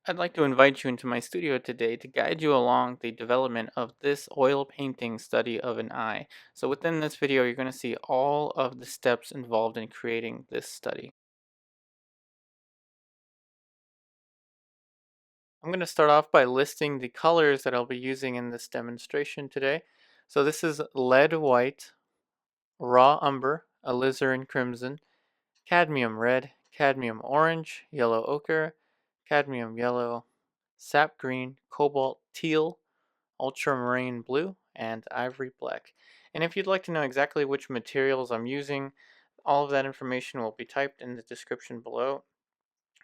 I'd like to invite you into my studio today to guide you along the development of this oil painting study of an eye. So within this video, you're going to see all of the steps involved in creating this study. I'm going to start off by listing the colors that I'll be using in this demonstration today. So this is lead white, raw umber, alizarin crimson, cadmium red, cadmium orange, yellow ochre, cadmium yellow, sap green, cobalt teal, ultramarine blue, and ivory black. And if you'd like to know exactly which materials I'm using, all of that information will be typed in the description below.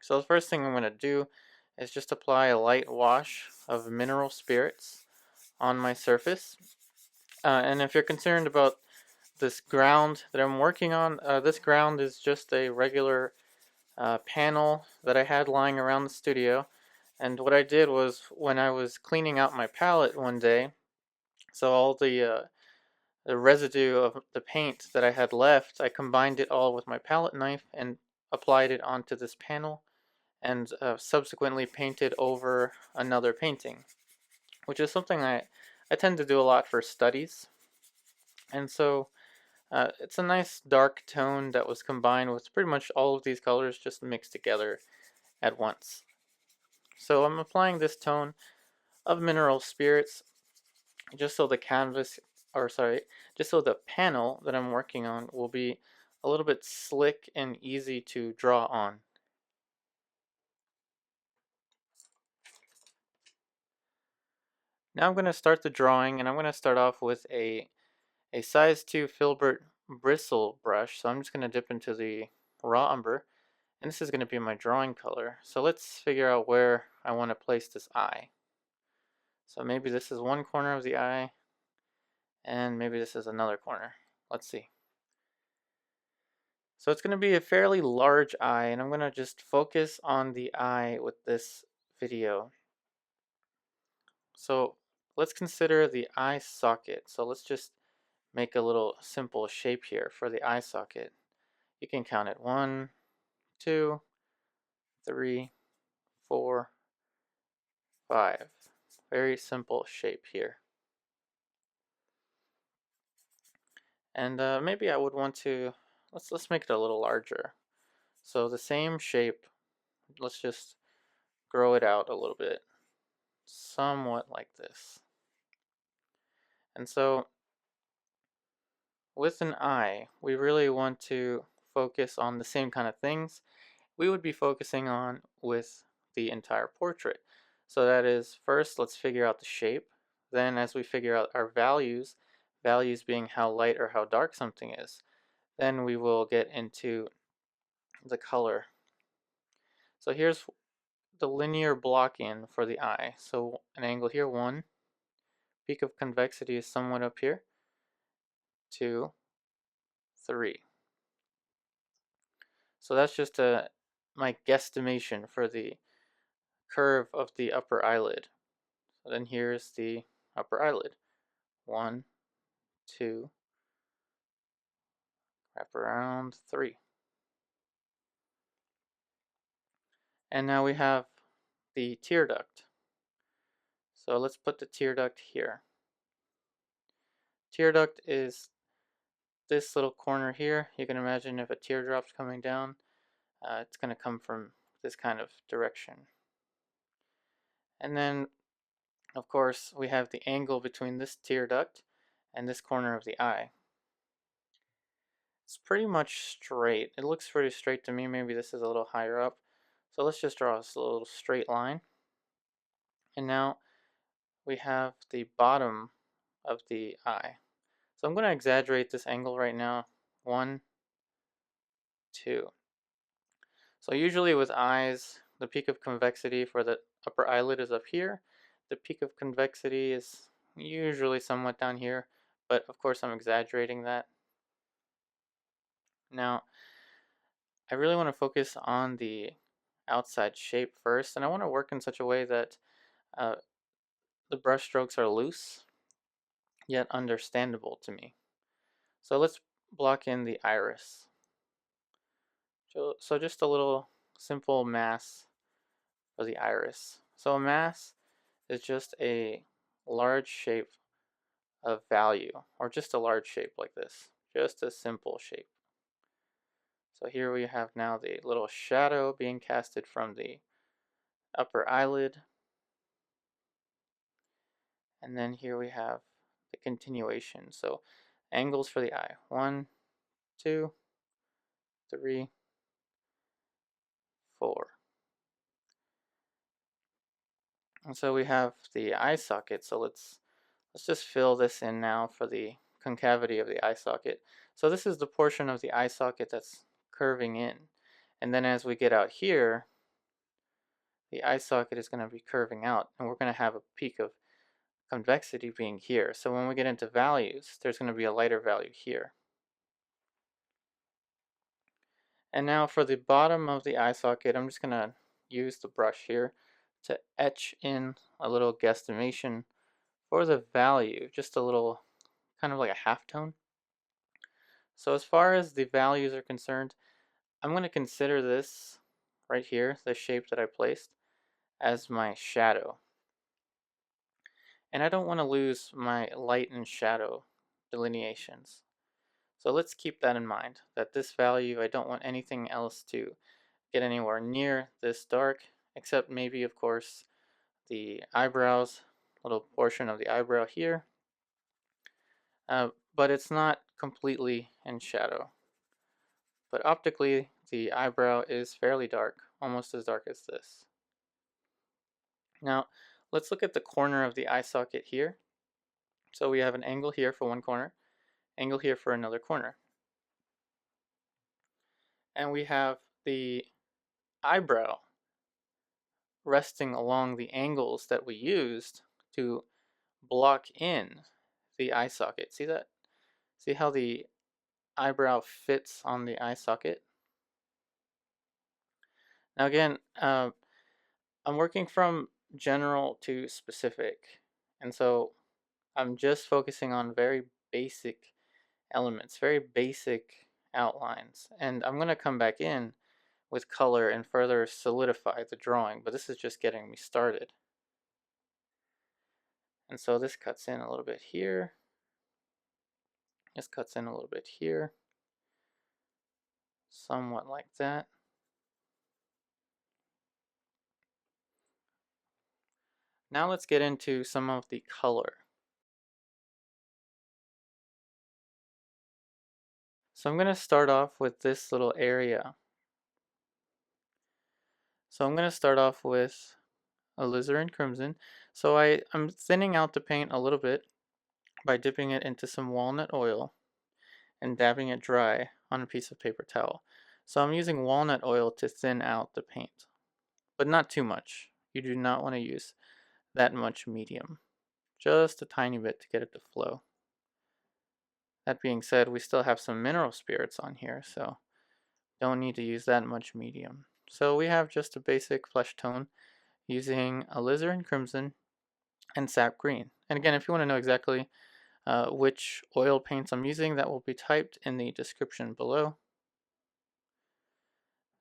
So the first thing I'm going to do is just apply a light wash of mineral spirits on my surface. And if you're concerned about this ground that I'm working on, this ground is just a regular panel that I had lying around the studio. And what I did was when I was cleaning out my palette one day, so all the residue of the paint that I had left, I combined it all with my palette knife and applied it onto this panel and subsequently painted over another painting, which is something I tend to do a lot for studies. And so it's a nice dark tone that was combined with pretty much all of these colors just mixed together at once. So I'm applying this tone of mineral spirits just so the canvas, or sorry, just so the panel that I'm working on will be a little bit slick and easy to draw on. Now I'm going to start the drawing, and I'm going to start off with a size 2 filbert bristle brush. So I'm just going to dip into the raw umber, and this is going to be my drawing color. So let's figure out where I want to place this eye. So maybe this is one corner of the eye, and maybe this is another corner. Let's see. So it's going to be a fairly large eye, and I'm going to just focus on the eye with this video. So let's consider the eye socket. So let's just make a little simple shape here for the eye socket. You can count it 1, 2, 3, 4, 5. Very simple shape here. And maybe I would want to, let's make it a little larger. So the same shape, let's just grow it out a little bit, somewhat like this. And so with an eye, we really want to focus on the same kind of things we would be focusing on with the entire portrait. So that is, first let's figure out the shape. Then as we figure out our values, values being how light or how dark something is, then we will get into the color. So here's the linear block in for the eye. So an angle here, 1. Peak of convexity is somewhat up here, 2, 3. So that's just my guesstimation for the curve of the upper eyelid. So then here's the upper eyelid. 1, 2, wrap around 3. And now we have the tear duct. So let's put the tear duct here. Tear duct is this little corner here. You can imagine if a teardrop's coming down, it's going to come from this kind of direction. And then, of course, we have the angle between this tear duct and this corner of the eye. It's pretty much straight. It looks pretty straight to me. Maybe this is a little higher up. So let's just draw this little straight line. And now we have the bottom of the eye. So I'm going to exaggerate this angle right now. 1, 2. So usually with eyes, the peak of convexity for the upper eyelid is up here. The peak of convexity is usually somewhat down here, but of course I'm exaggerating that. Now, I really want to focus on the outside shape first, and I want to work in such a way that uh, the brush strokes are loose, yet understandable to me. So let's block in the iris. So just a little simple mass for the iris. So a mass is just a large shape of value, or just a large shape like this, just a simple shape. So here we have now the little shadow being casted from the upper eyelid, and then here we have the continuation. So angles for the eye, 1, 2, 3, 4. And so we have the eye socket. So let's just fill this in now for the concavity of the eye socket. So this is the portion of the eye socket that's curving in. And then as we get out here, the eye socket is going to be curving out, and we're going to have a peak of convexity being here. So when we get into values, there's going to be a lighter value here. And now for the bottom of the eye socket, I'm just going to use the brush here to etch in a little guesstimation for the value, just a little, kind of like a halftone. So as far as the values are concerned, I'm going to consider this right here, the shape that I placed, as my shadow. And I don't want to lose my light and shadow delineations. So let's keep that in mind, that this value, I don't want anything else to get anywhere near this dark, except maybe, of course, the eyebrows, little portion of the eyebrow here. But it's not completely in shadow. But optically, the eyebrow is fairly dark, almost as dark as this. Now, let's look at the corner of the eye socket here. So we have an angle here for one corner, angle here for another corner. And we have the eyebrow resting along the angles that we used to block in the eye socket. See that? See how the eyebrow fits on the eye socket? Now again, I'm working from general to specific, and so I'm just focusing on very basic elements, very basic outlines, and I'm going to come back in with color and further solidify the drawing, but this is just getting me started. And so this cuts in a little bit here, this cuts in a little bit here, somewhat like that. Now let's get into some of the color. So I'm going to start off with this little area. So I'm going to start off with Alizarin Crimson. So I'm thinning out the paint a little bit by dipping it into some walnut oil and dabbing it dry on a piece of paper towel. So I'm using walnut oil to thin out the paint, but not too much. You do not want to use that much medium. Just a tiny bit to get it to flow. That being said, we still have some mineral spirits on here, so don't need to use that much medium. So we have just a basic flesh tone using Alizarin Crimson and Sap Green. And again, if you want to know exactly which oil paints I'm using, that will be typed in the description below.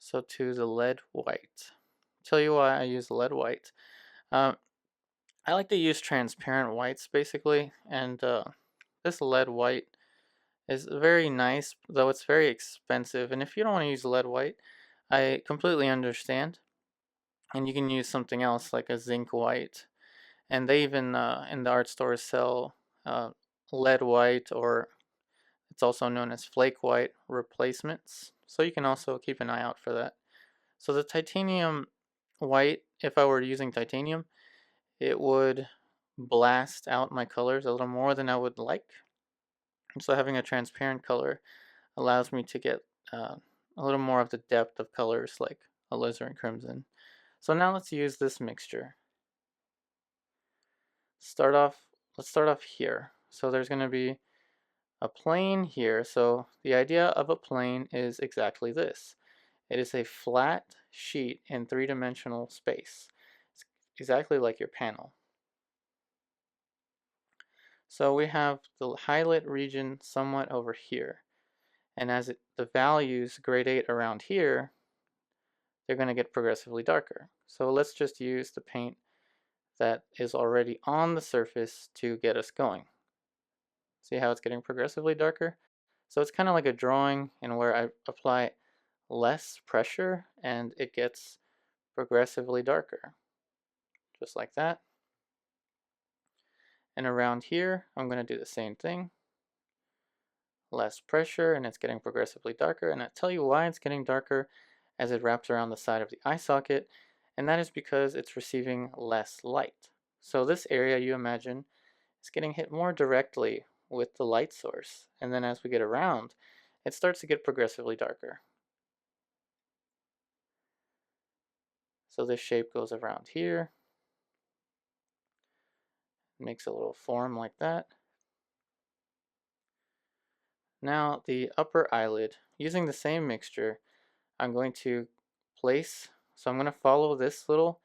So to the lead white. Tell you why I use lead white. I like to use transparent whites basically, and this lead white is very nice, though it's very expensive. And if you don't want to use lead white, I completely understand. And you can use something else like a zinc white. And they even in the art stores sell lead white, or it's also known as flake white replacements. So you can also keep an eye out for that. So the titanium white, if I were using titanium, it would blast out my colors a little more than I would like. So having a transparent color allows me to get a little more of the depth of colors like alizarin crimson. So now let's use this mixture. Let's start off here. So there's going to be a plane here. So the idea of a plane is exactly this. It is a flat sheet in three-dimensional space. It's exactly like your panel. So we have the highlight region somewhat over here. And as the values gradate around here, they're going to get progressively darker. So let's just use the paint that is already on the surface to get us going. See how it's getting progressively darker? So it's kind of like a drawing in where I apply less pressure and it gets progressively darker, just like that. And around here, I'm going to do the same thing. Less pressure and it's getting progressively darker. And I'll tell you why it's getting darker as it wraps around the side of the eye socket, and that is because it's receiving less light. So this area, you imagine, is getting hit more directly with the light source, and then as we get around, it starts to get progressively darker. So this shape goes around here, makes a little form like that. Now the upper eyelid, using the same mixture, I'm going to place, so I'm going to follow this little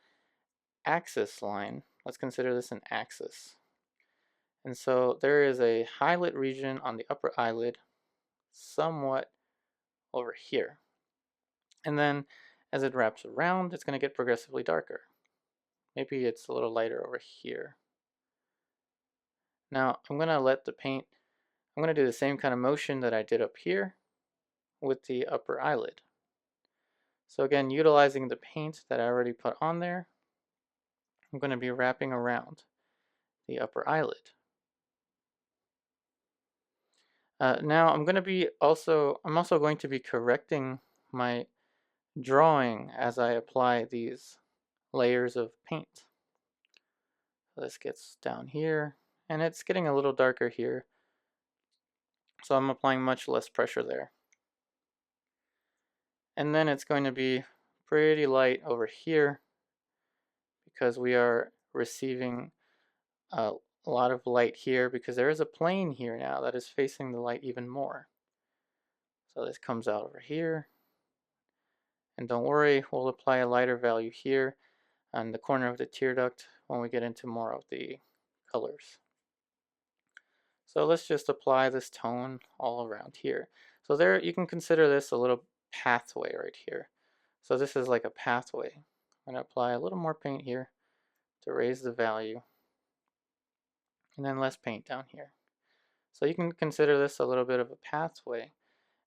axis line. Let's consider this an axis. And so there is a highlight region on the upper eyelid, somewhat over here. And then as it wraps around, it's going to get progressively darker. Maybe it's a little lighter over here. Now I'm going to let the paint, I'm going to do the same kind of motion that I did up here with the upper eyelid. So again, utilizing the paint that I already put on there, I'm going to be wrapping around the upper eyelid. Now I'm also going to be correcting my drawing as I apply these layers of paint. So this gets down here, and it's getting a little darker here, so I'm applying much less pressure there. And then it's going to be pretty light over here because we are receiving a lot of light here because there is a plane here now that is facing the light even more. So this comes out over here, and don't worry, we'll apply a lighter value here on the corner of the tear duct when we get into more of the colors. So let's just apply this tone all around here. So there, you can consider this a little pathway right here. So this is like a pathway. I'm going to apply a little more paint here to raise the value, and then less paint down here. So you can consider this a little bit of a pathway,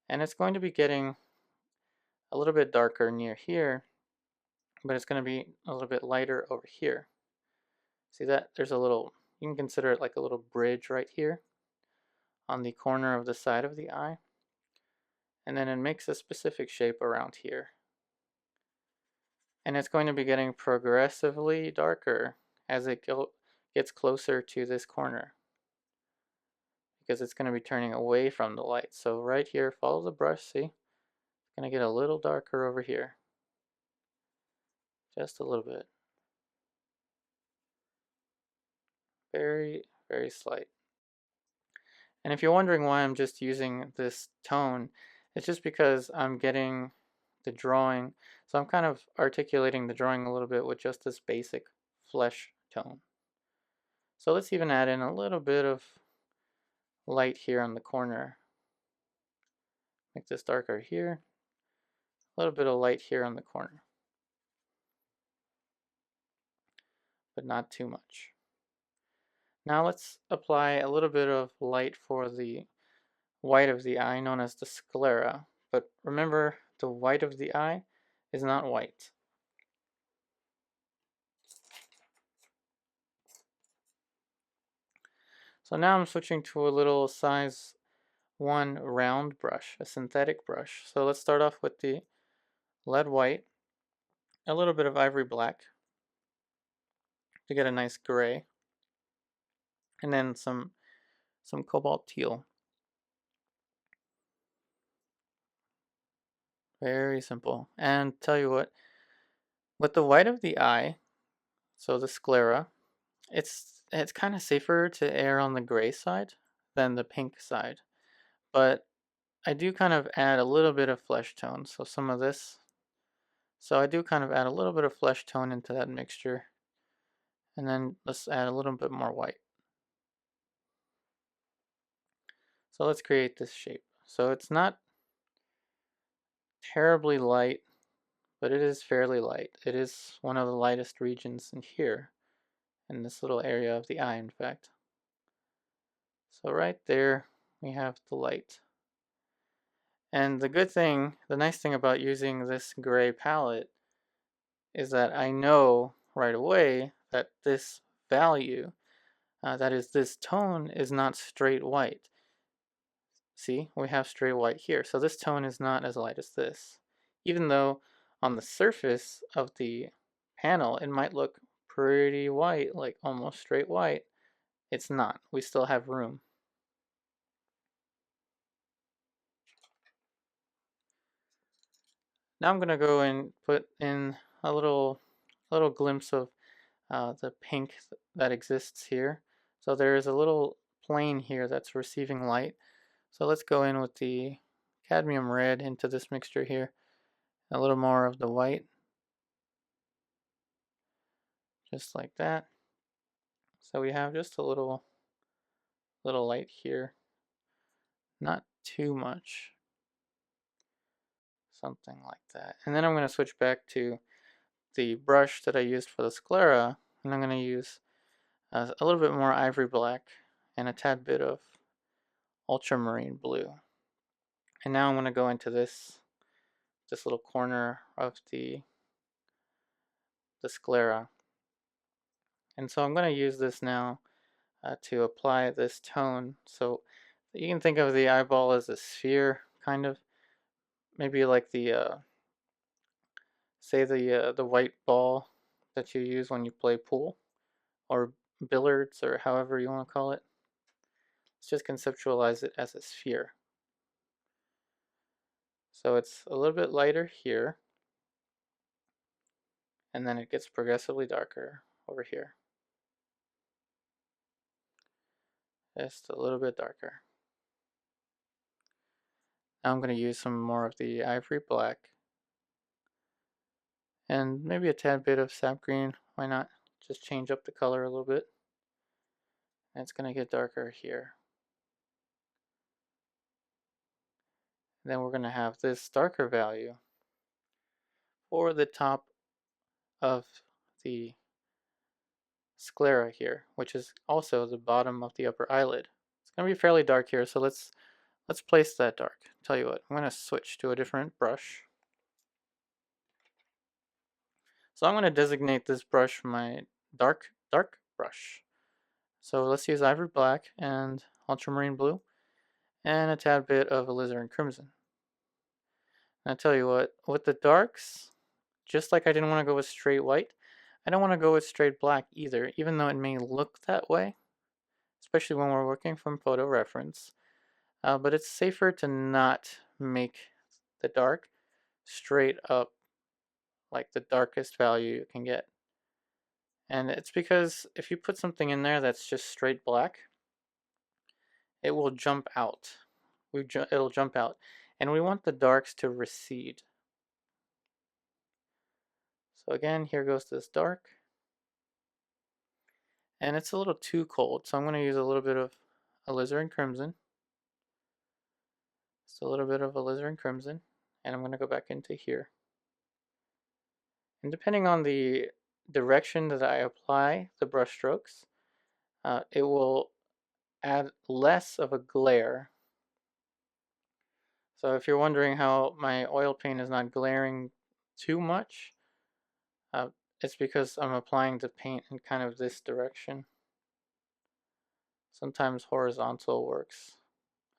and it's going to be getting a little bit darker near here, but it's going to be a little bit lighter over here. See that? There's a little, you can consider it like a little bridge right here on the corner of the side of the eye, and then it makes a specific shape around here. And it's going to be getting progressively darker as it gets closer to this corner, because it's going to be turning away from the light. So right here, follow the brush, see? It's going to get a little darker over here. Just a little bit. Very, very slight. And if you're wondering why I'm just using this tone, it's just because I'm getting the drawing. So I'm kind of articulating the drawing a little bit with just this basic flesh tone. So let's even add in a little bit of light here on the corner. Make this darker here. A little bit of light here on the corner. But not too much. Now let's apply a little bit of light for the white of the eye, known as the sclera. But remember, the white of the eye is not white. So now I'm switching to a little size 1 round brush, a synthetic brush. So let's start off with the lead white, a little bit of ivory black to get a nice gray, and then some cobalt teal. Very simple. And tell you what, with the white of the eye, so the sclera, it's kind of safer to err on the gray side than the pink side. But I do kind of add a little bit of flesh tone, so some of this. So I do kind of add a little bit of flesh tone into that mixture. And then let's add a little bit more white. So let's create this shape. So it's not terribly light, but it is fairly light. It is one of the lightest regions in here, in this little area of the eye, in fact. So right there, we have the light. And the nice thing about using this gray palette is that I know right away that this value, that is this tone, is not straight white. See, we have straight white here. So this tone is not as light as this. Even though on the surface of the panel, it might look pretty white, like almost straight white. It's not. We still have room. Now I'm gonna go and put in a little glimpse of the pink that exists here. So there is a little plane here that's receiving light. So let's go in with the cadmium red into this mixture here. A little more of the white. Just like that. So we have just a little light here. Not too much. Something like that. And then I'm going to switch back to the brush that I used for the sclera, and I'm going to use a little bit more ivory black and a tad bit of ultramarine blue. And now I'm going to go into this little corner of the sclera. And so I'm going to use this now to apply this tone. So you can think of the eyeball as a sphere, kind of. Maybe like the say the white ball that you use when you play pool or billiards or however you want to call it. Let's just conceptualize it as a sphere. So it's a little bit lighter here, and then it gets progressively darker over here. Just a little bit darker. Now I'm going to use some more of the ivory black and maybe a tad bit of sap green. Why not? Just change up the color a little bit. And it's going to get darker here. And then we're going to have this darker value for the top of the sclera here, which is also the bottom of the upper eyelid. It's going to be fairly dark here, so let's place that dark. Tell you what, I'm going to switch to a different brush. So I'm going to designate this brush my dark brush. So let's use ivory black and ultramarine blue and a tad bit of alizarin crimson. And I tell you what, with the darks, just like I didn't want to go with straight white, I don't want to go with straight black either, even though it may look that way, especially when we're working from photo reference. But it's safer to not make the dark straight up like the darkest value you can get. And it's because if you put something in there that's just straight black, it will jump out. It'll jump out. And we want the darks to recede. So again, here goes this dark. And it's a little too cold, so I'm going to use a little bit of alizarin crimson. Just a little bit of alizarin crimson. And I'm going to go back into here. And depending on the direction that I apply the brush strokes, it will add less of a glare. So if you're wondering how my oil paint is not glaring too much, it's because I'm applying the paint in kind of this direction. Sometimes horizontal works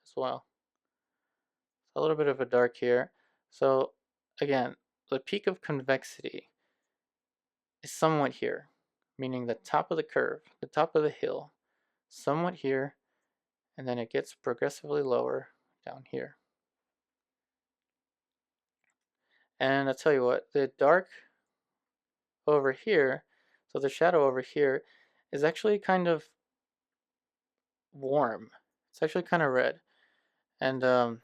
as well. A little bit of a dark here. So again, the peak of convexity is somewhat here, meaning the top of the curve, the top of the hill, somewhat here, and then it gets progressively lower down here. And I'll tell you what, the dark over here, so the shadow over here, is actually kind of warm. It's actually kind of red. And I'll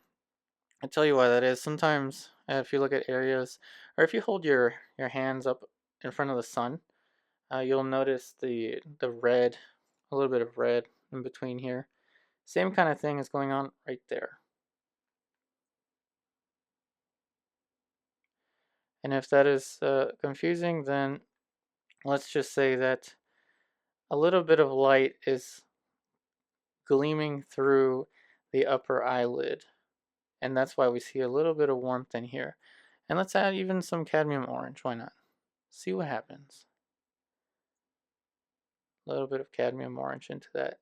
tell you why that is. Sometimes if you look at areas, or if you hold your hands up in front of the sun, you'll notice the red, a little bit of red in between here. Same kind of thing is going on right there. And if that is confusing, then let's just say that a little bit of light is gleaming through the upper eyelid, and that's why we see a little bit of warmth in here. And let's add even some cadmium orange, why not? See what happens. A little bit of cadmium orange into that.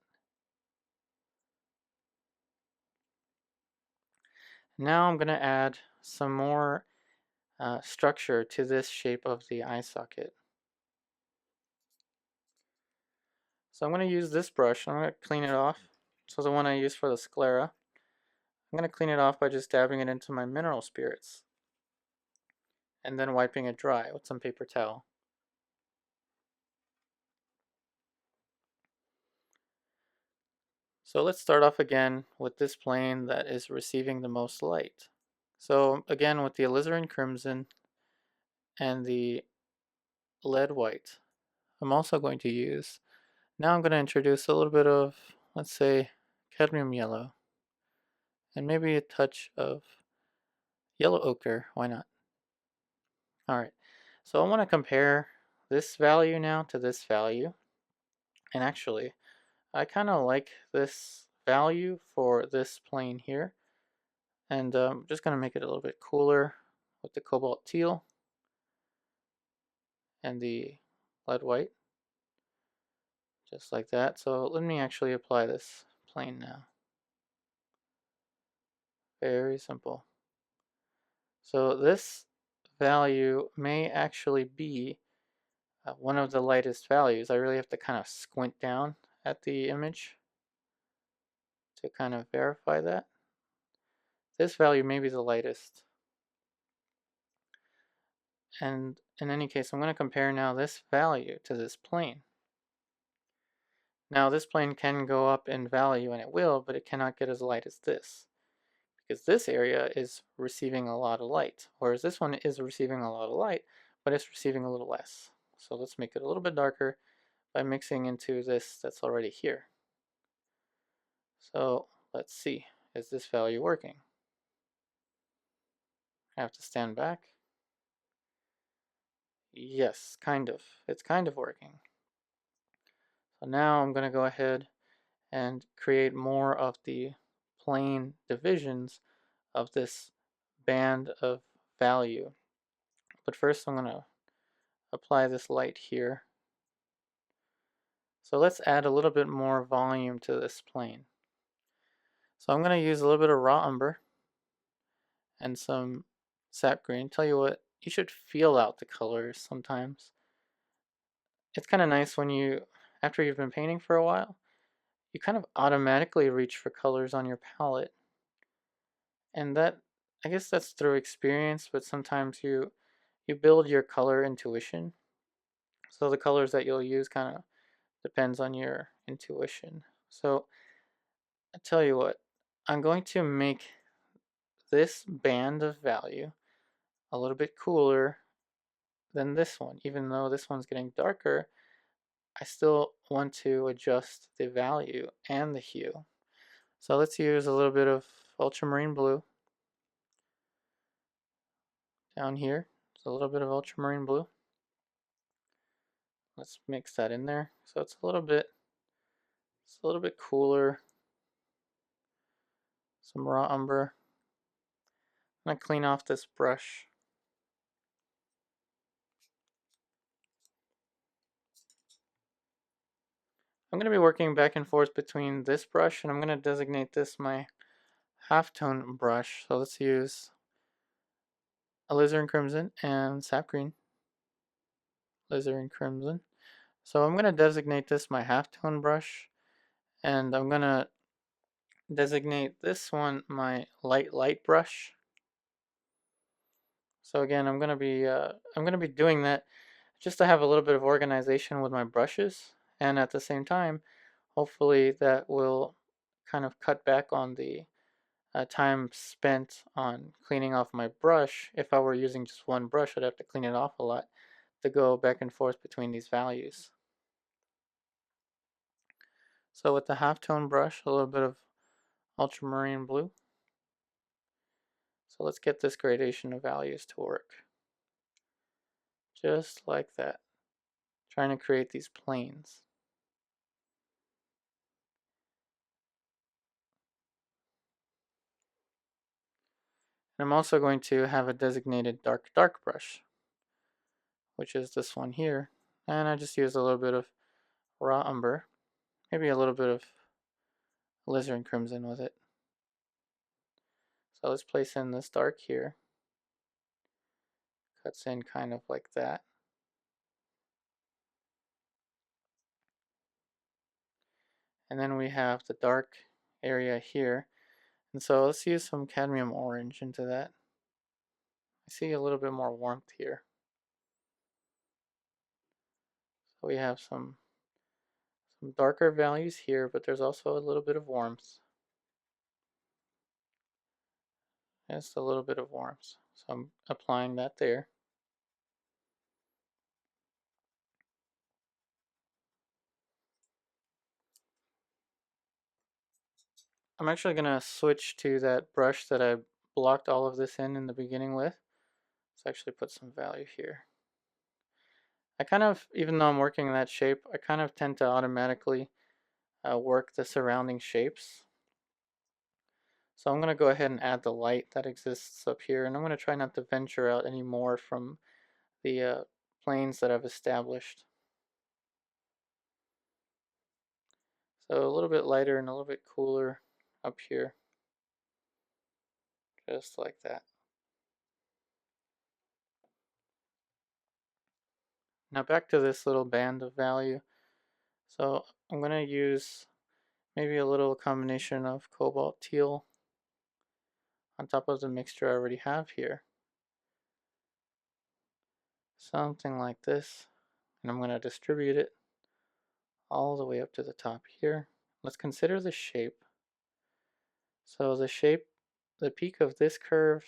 Now I'm going to add some more structure to this shape of the eye socket. So I'm going to use this brush. I'm going to clean it off. So the one I use for the sclera. I'm going to clean it off by just dabbing it into my mineral spirits and then wiping it dry with some paper towel. So let's start off again with this plane that is receiving the most light. So again with the alizarin crimson and the lead white, I'm also going to use, now I'm going to introduce a little bit of, let's say, cadmium yellow and maybe a touch of yellow ochre, why not? Alright, so I want to compare this value now to this value, and actually I kind of like this value for this plane here, and I'm just going to make it a little bit cooler with the cobalt teal and the lead white, just like that. So let me actually apply this plane now. Very simple. So this value may actually be one of the lightest values. I really have to kind of squint down at the image to kind of verify that. This value may be the lightest. And in any case, I'm going to compare now this value to this plane. Now this plane can go up in value, and it will, but it cannot get as light as this, because this area is receiving a lot of light, whereas this one is receiving a lot of light, but it's receiving a little less. So let's make it a little bit darker by mixing into this that's already here. So let's see, is this value working? I have to stand back. Yes, kind of. It's kind of working. So now I'm going to go ahead and create more of the plane divisions of this band of value. But first I'm going to apply this light here. So let's add a little bit more volume to this plane. So I'm going to use a little bit of raw umber and some sap green. Tell you what, you should feel out the colors sometimes. It's kind of nice when you, after you've been painting for a while, you kind of automatically reach for colors on your palette. And that, I guess that's through experience, but sometimes you build your color intuition. So the colors that you'll use kind of depends on your intuition. So I tell you what, I'm going to make this band of value a little bit cooler than this one. Even though this one's getting darker, I still want to adjust the value and the hue. So let's use a little bit of ultramarine blue down here. So a little bit of ultramarine blue. Let's mix that in there. So it's a little bit cooler. Some raw umber. I'm gonna clean off this brush. I'm gonna be working back and forth between this brush, and I'm gonna designate this my halftone brush. So let's use Alizarin Crimson and Sap Green. Alizarin Crimson. So I'm gonna designate this my halftone brush, and I'm gonna designate this one my light brush. So again, I'm gonna be doing that just to have a little bit of organization with my brushes, and at the same time, hopefully that will kind of cut back on the time spent on cleaning off my brush. If I were using just one brush, I'd have to clean it off a lot to go back and forth between these values. So with the halftone brush, a little bit of ultramarine blue. So let's get this gradation of values to work. just like that. Trying to create these planes. And I'm also going to have a designated dark brush, which is this one here. And I just use a little bit of raw umber, maybe a little bit of alizarin crimson with it. So let's place in this dark here. Cuts in kind of like that. And then we have the dark area here. And so let's use some cadmium orange into that. I see a little bit more warmth here. So we have some darker values here, but there's also a little bit of warmth. Just a little bit of warmth. So I'm applying that there. I'm actually going to switch to that brush that I blocked all of this in the beginning with. Let's actually put some value here. I kind of, even though I'm working in that shape, I kind of tend to automatically work the surrounding shapes. So I'm going to go ahead and add the light that exists up here, and I'm going to try not to venture out any more from the planes that I've established. So a little bit lighter and a little bit cooler up here, just like that. Now back to this little band of value. So I'm going to use maybe a little combination of Cobalt Teal on top of the mixture I already have here. Something like this. And I'm going to distribute it all the way up to the top here. Let's consider the shape. So the shape, the peak of this curve,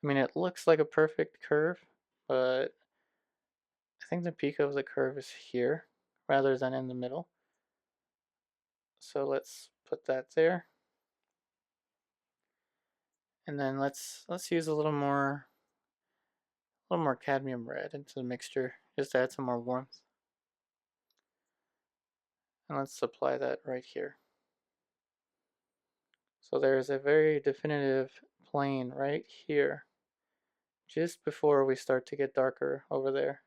I mean, it looks like a perfect curve, but I think the peak of the curve is here rather than in the middle. So let's put that there. And then let's use a little more cadmium red into the mixture just to add some more warmth. And let's apply that right here. So there's a very definitive plane right here, just before we start to get darker over there.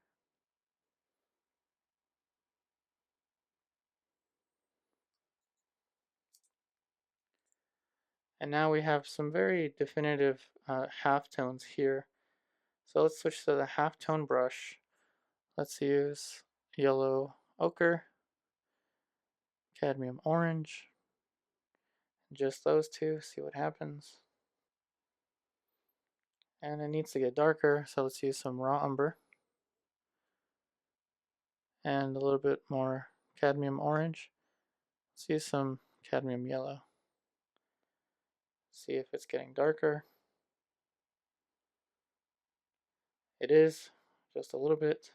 And now we have some very definitive halftones here. So let's switch to the halftone brush. Let's use yellow ochre, cadmium orange, just those two, see what happens. And it needs to get darker, so let's use some raw umber and a little bit more cadmium orange. Let's use some cadmium yellow. See if it's getting darker. It is, just a little bit.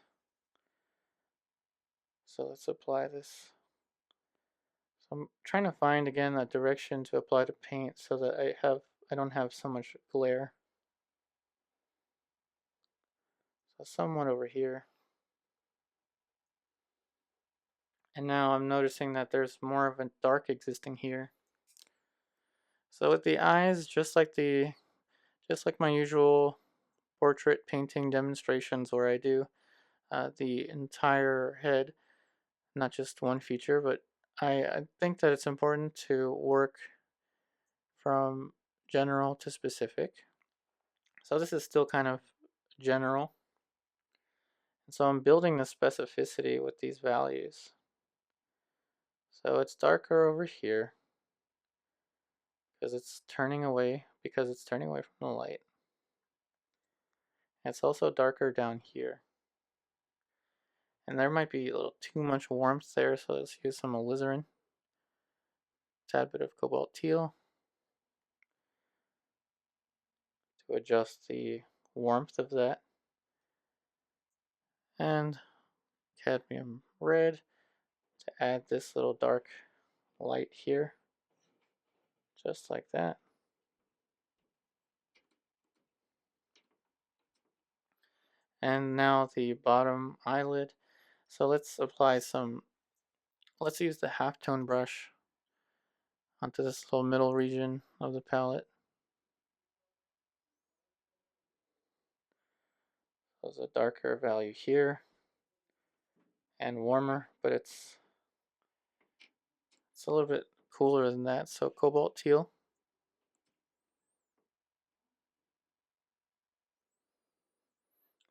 So let's apply this. So I'm trying to find again that direction to apply to paint so that I don't have so much glare. So somewhat over here. And now I'm noticing that there's more of a dark existing here. So with the eyes, just like my usual portrait painting demonstrations where I do the entire head, not just one feature, but I think that it's important to work from general to specific. So this is still kind of general. And so I'm building the specificity with these values. So it's darker over here because it's turning away from the light. It's also darker down here. And there might be a little too much warmth there, so let's use some alizarin. Tad bit of cobalt teal to adjust the warmth of that. And cadmium red to add this little dark light here. Just like that. And now the bottom eyelid. So let's apply some, let's use the halftone brush onto this little middle region of the palette. There's a darker value here and warmer, but it's a little bit cooler than that. So Cobalt Teal.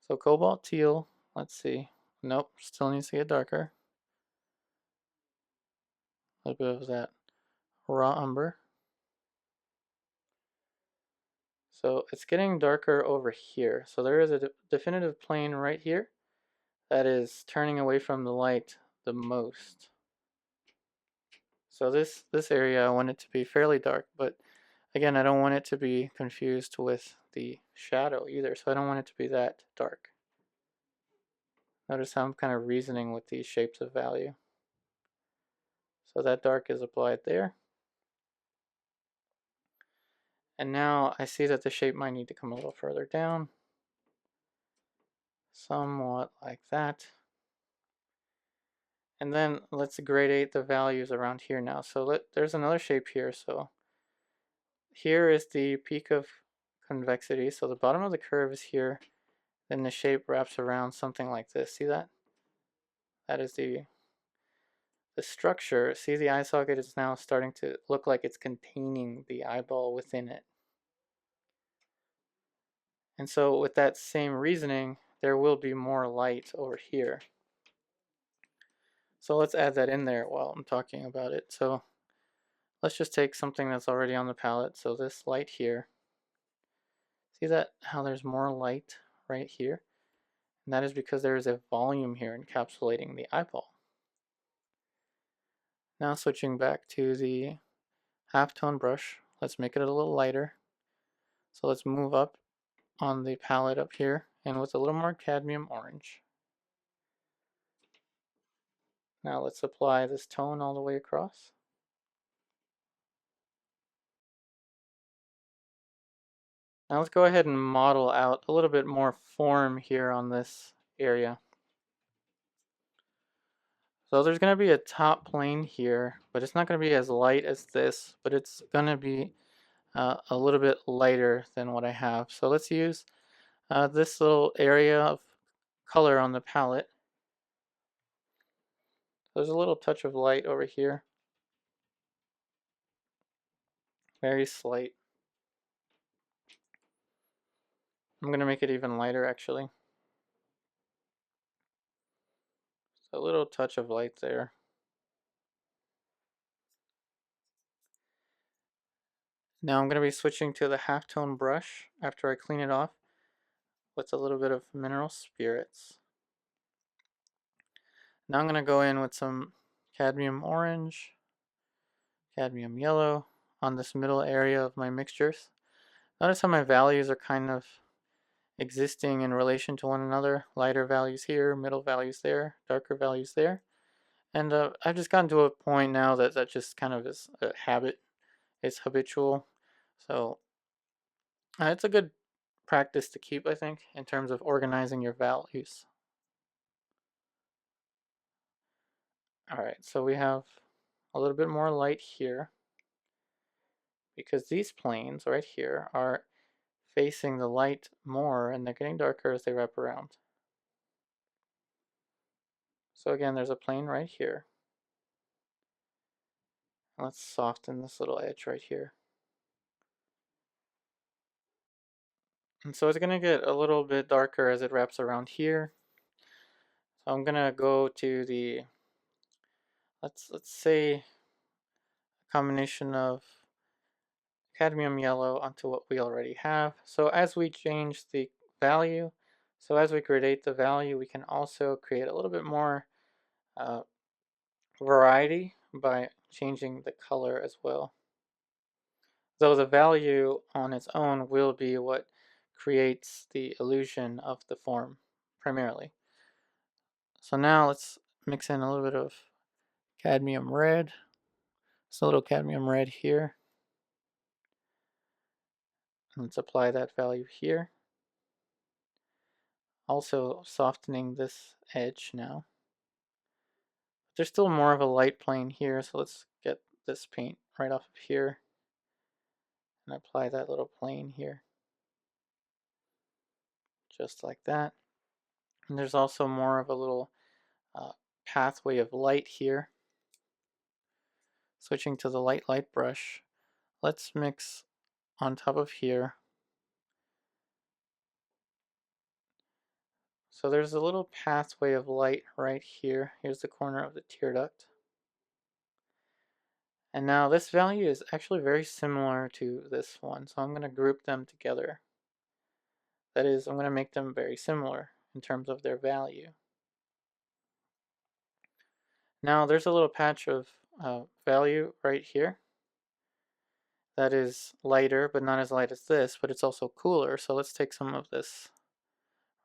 So Cobalt Teal, let's see. Nope, still needs to get darker. A little bit of that raw umber. So it's getting darker over here. So there is a definitive plane right here that is turning away from the light the most. So this area I want it to be fairly dark, but again, I don't want it to be confused with the shadow either, so I don't want it to be that dark. Notice how I'm kind of reasoning with these shapes of value. So that dark is applied there. And now I see that the shape might need to come a little further down. Somewhat like that. And then let's gradate the values around here now. So there's another shape here. So here is the peak of convexity. So the bottom of the curve is here. Then the shape wraps around something like this. See that? That is the structure. See, the eye socket is now starting to look like it's containing the eyeball within it. And so with that same reasoning, there will be more light over here. So let's add that in there while I'm talking about it. So let's just take something that's already on the palette. So this light here, see that how there's more light right here? And that is because there is a volume here encapsulating the eyeball. Now switching back to the halftone brush, let's make it a little lighter. So let's move up on the palette up here and with a little more cadmium orange. Now let's apply this tone all the way across. Now let's go ahead and model out a little bit more form here on this area. So there's going to be a top plane here, but it's not going to be as light as this, but it's going to be a little bit lighter than what I have. So let's use this little area of color on the palette. There's a little touch of light over here. Very slight. I'm going to make it even lighter actually. So a little touch of light there. Now I'm going to be switching to the halftone brush after I clean it off with a little bit of mineral spirits. Now I'm going to go in with some cadmium orange, cadmium yellow on this middle area of my mixtures. Notice how my values are kind of existing in relation to one another. Lighter values here, middle values there, darker values there. And I've just gotten to a point now that just kind of is a habit. It's habitual. So it's a good practice to keep, I think, in terms of organizing your values. Alright, so we have a little bit more light here because these planes right here are facing the light more and they're getting darker as they wrap around. So again, there's a plane right here. Let's soften this little edge right here. And so it's going to get a little bit darker as it wraps around here. So I'm going to go to the, let's say, a combination of cadmium yellow onto what we already have. So as we change the value, so as we gradate the value, we can also create a little bit more variety by changing the color as well. Though the value on its own will be what creates the illusion of the form primarily. So now let's mix in a little bit of cadmium red. So a little cadmium red here. Let's apply that value here. Also softening this edge now. There's still more of a light plane here, so let's get this paint right off of here and apply that little plane here. Just like that. And there's also more of a little pathway of light here. Switching to the light brush, let's mix on top of here. So there's a little pathway of light right here. Here's the corner of the tear duct. And now this value is actually very similar to this one, so I'm going to group them together. That is, I'm going to make them very similar in terms of their value. Now there's a little patch of value right here that is lighter, but not as light as this, but it's also cooler. So let's take some of this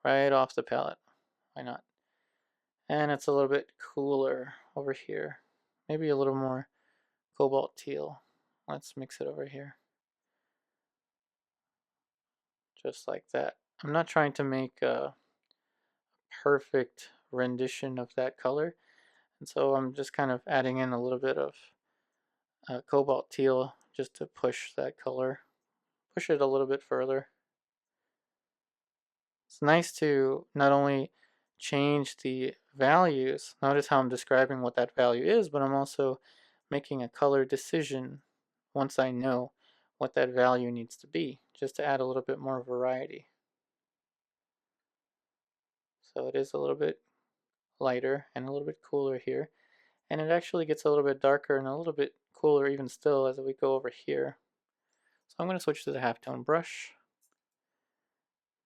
right off the palette. Why not? And it's a little bit cooler over here. Maybe a little more Cobalt teal. Let's mix it over here. Just like that. I'm not trying to make a perfect rendition of that color. And so I'm just kind of adding in a little bit of Cobalt teal just to push that color. Push it a little bit further. It's nice to not only change the values, notice how I'm describing what that value is, but I'm also making a color decision once I know what that value needs to be, just to add a little bit more variety. So it is a little bit lighter and a little bit cooler here, and it actually gets a little bit darker and a little bit cooler even still as we go over here. So I'm going to switch to the halftone brush,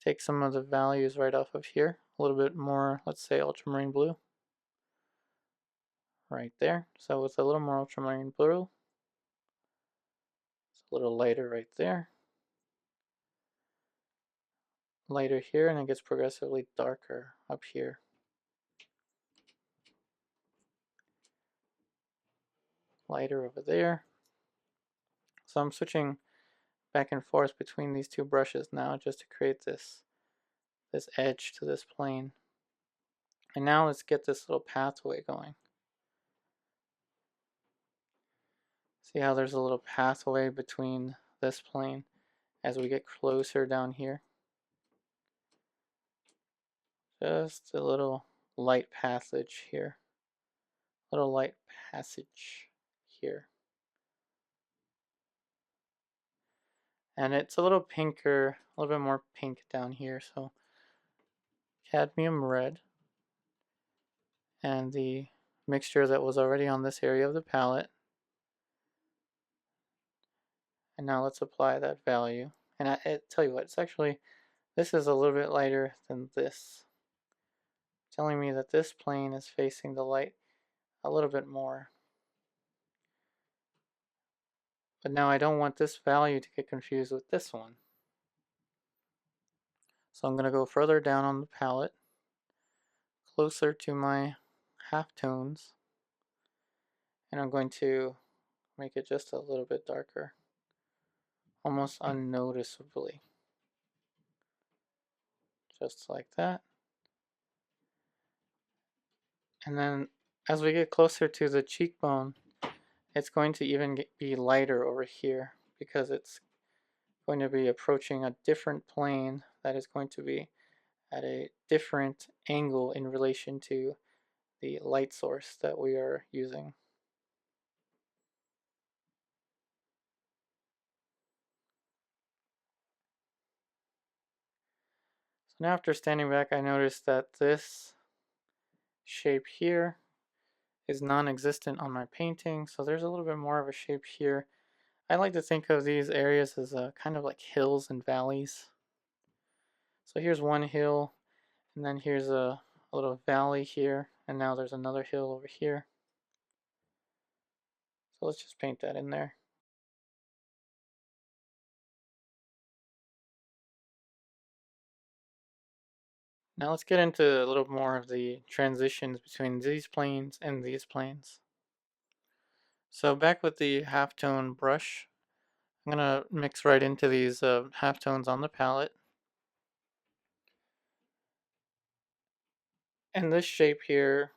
take some of the values right off of here, a little bit more, let's say ultramarine blue, right there. So with a little more ultramarine blue, it's a little lighter right there, lighter here, and it gets progressively darker up here. Lighter over there. So I'm switching back and forth between these two brushes now just to create this edge to this plane. And now let's get this little pathway going. See how there's a little pathway between this plane as we get closer down here? Just a little light passage here. Little light passage here. And it's a little pinker, a little bit more pink down here. So cadmium red and the mixture that was already on this area of the palette. And now let's apply that value. And I tell you what, it's actually, this is a little bit lighter than this, telling me that this plane is facing the light a little bit more. But now I don't want this value to get confused with this one. So I'm going to go further down on the palette, closer to my halftones, and I'm going to make it just a little bit darker, almost unnoticeably. Just like that. And then as we get closer to the cheekbone, it's going to even be lighter over here because it's going to be approaching a different plane that is going to be at a different angle in relation to the light source that we are using. So now after standing back, I noticed that this shape here is non-existent on my painting, so there's a little bit more of a shape here. I like to think of these areas as kind of like hills and valleys. So here's one hill, and then here's a little valley here, and now there's another hill over here. So let's just paint that in there. Now let's get into a little more of the transitions between these planes and these planes. So back with the halftone brush, I'm going to mix right into these halftones on the palette. And this shape here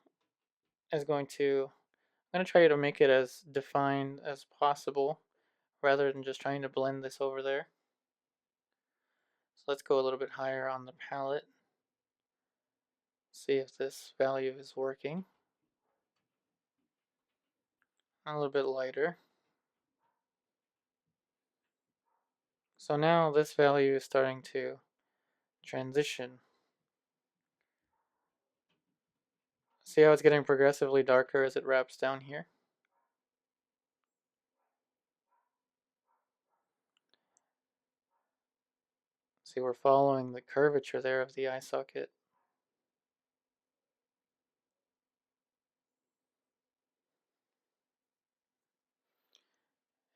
is I'm going to try to make it as defined as possible rather than just trying to blend this over there. So let's go a little bit higher on the palette. See if this value is working. A little bit lighter. So now this value is starting to transition. See how it's getting progressively darker as it wraps down here? See, we're following the curvature there of the eye socket.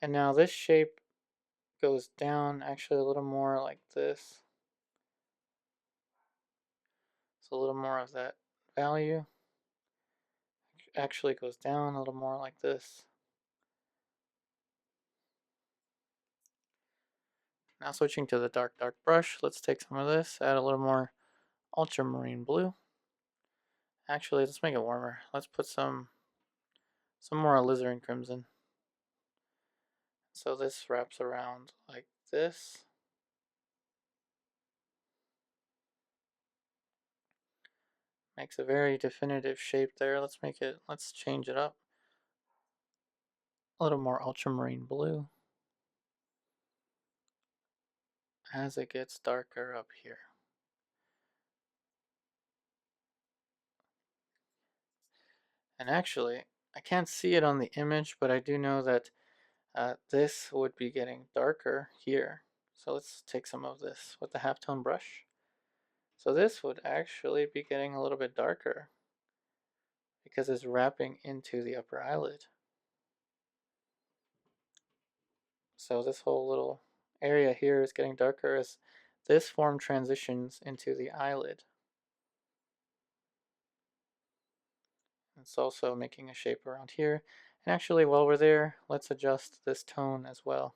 And now this shape goes down actually a little more like this. So a little more of that value actually goes down a little more like this. Now switching to the dark brush, let's take some of this, add a little more ultramarine blue. Actually, let's make it warmer. Let's put some more alizarin crimson. So this wraps around like this. Makes a very definitive shape there. Let's change it up. A little more ultramarine blue as it gets darker up here. And actually, I can't see it on the image, but I do know that this would be getting darker here. So let's take some of this with the halftone brush. So this would actually be getting a little bit darker because it's wrapping into the upper eyelid. So this whole little area here is getting darker as this form transitions into the eyelid. It's also making a shape around here. And actually, while we're there, let's adjust this tone as well.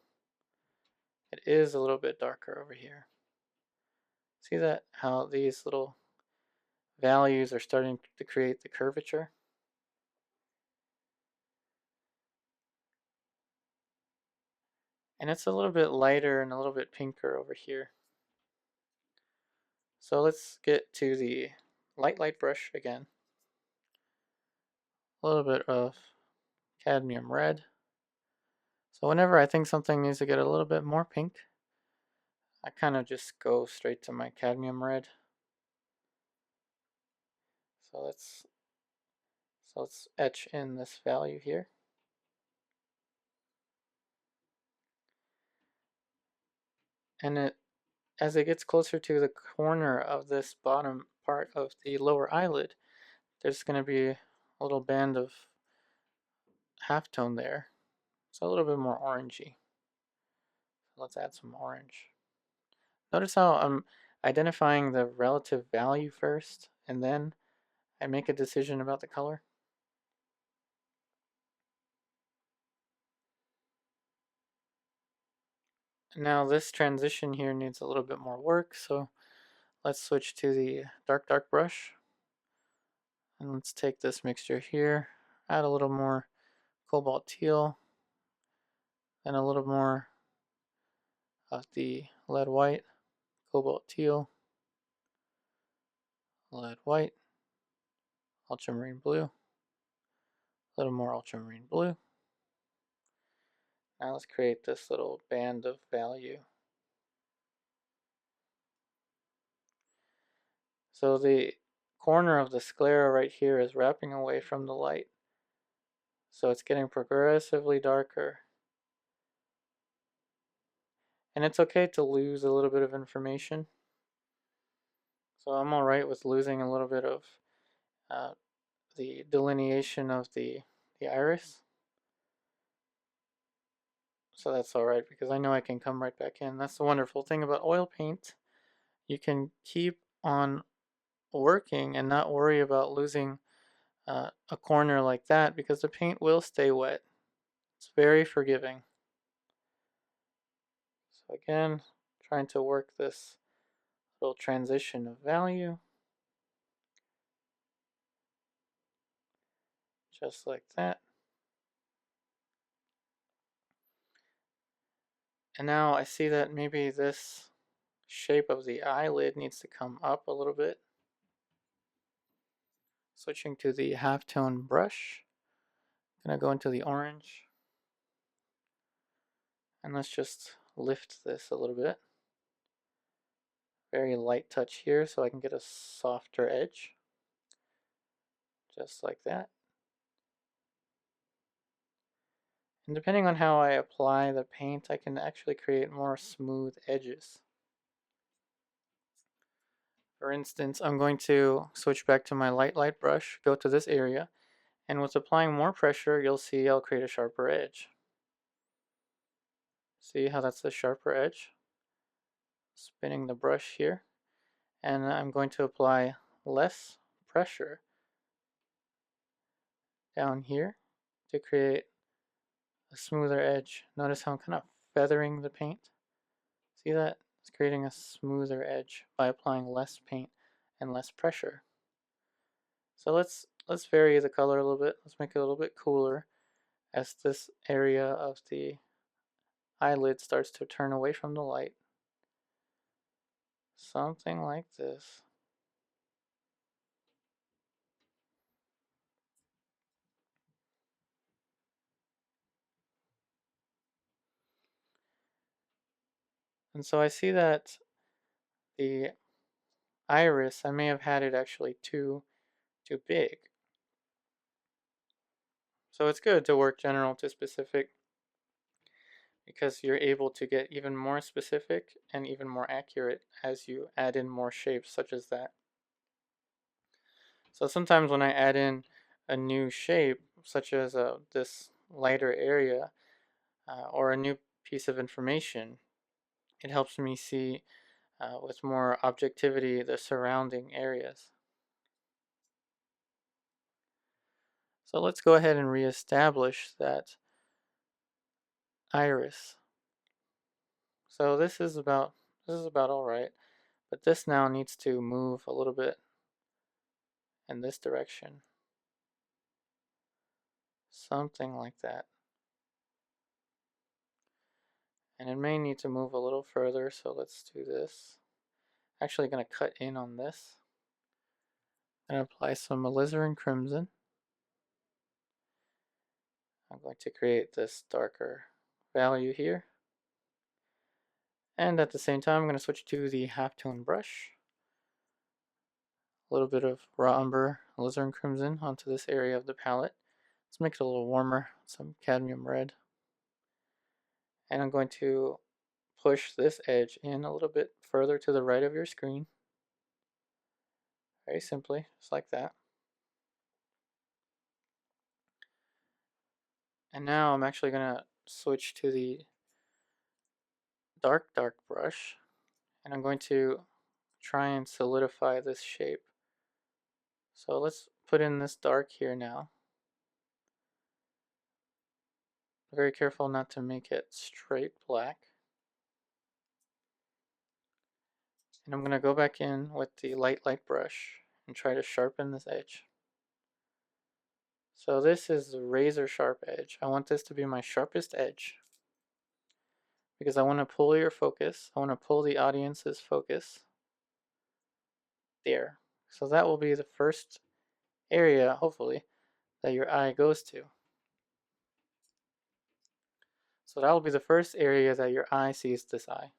It is a little bit darker over here. See that? How these little values are starting to create the curvature? And it's a little bit lighter and a little bit pinker over here. So let's get to the light brush again. A little bit of cadmium red. So whenever I think something needs to get a little bit more pink, I kind of just go straight to my cadmium red. So let's etch in this value here. And as it gets closer to the corner of this bottom part of the lower eyelid, there's going to be a little band of halftone there. So a little bit more orangey. Let's add some orange. Notice how I'm identifying the relative value first, and then I make a decision about the color. Now this transition here needs a little bit more work, so let's switch to the dark brush. And let's take this mixture here, add a little more Cobalt Teal, and a little more of the lead white, Cobalt Teal, lead white, ultramarine blue, a little more ultramarine blue. Now let's create this little band of value. So the corner of the sclera right here is wrapping away from the light. So it's getting progressively darker. And it's okay to lose a little bit of information. So I'm alright with losing a little bit of the delineation of the iris. So that's alright because I know I can come right back in. That's the wonderful thing about oil paint. You can keep on working and not worry about losing a corner like that because the paint will stay wet. It's very forgiving. So again, trying to work this little transition of value. just like that. And now I see that maybe this shape of the eyelid needs to come up a little bit. Switching to the halftone brush, I'm gonna go into the orange, and let's just lift this a little bit. Very light touch here so I can get a softer edge, just like that. And depending on how I apply the paint, I can actually create more smooth edges. For instance, I'm going to switch back to my light brush, go to this area, and with applying more pressure, you'll see I'll create a sharper edge. See how that's a sharper edge? Spinning the brush here, and I'm going to apply less pressure down here to create a smoother edge. Notice how I'm kind of feathering the paint. See that? It's creating a smoother edge by applying less paint and less pressure. So let's vary the color a little bit. Let's make it a little bit cooler as this area of the eyelid starts to turn away from the light. Something like this. And so I see that the iris, I may have had it actually too big. So it's good to work general to specific because you're able to get even more specific and even more accurate as you add in more shapes such as that. So sometimes when I add in a new shape, such as this lighter area or a new piece of information, it helps me see with more objectivity the surrounding areas. So let's go ahead and reestablish that iris. So this is about all right, but this now needs to move a little bit in this direction. Something like that. And it may need to move a little further, so let's do this. Actually going to cut in on this and apply some alizarin crimson. I'm going to create this darker value here. And at the same time, I'm going to switch to the halftone brush. A little bit of raw umber, alizarin crimson onto this area of the palette. Let's make it a little warmer, some cadmium red. And I'm going to push this edge in a little bit further to the right of your screen. Very simply, just like that. And now I'm actually going to switch to the dark brush, and I'm going to try and solidify this shape. So let's put in this dark here now. Very careful not to make it straight black. And I'm going to go back in with the light brush and try to sharpen this edge. So this is the razor sharp edge. I want this to be my sharpest edge because I want to pull your focus. I want to pull the audience's focus there. So that will be the first area, hopefully, that your eye goes to. So that will be the first area that your eye sees this eye.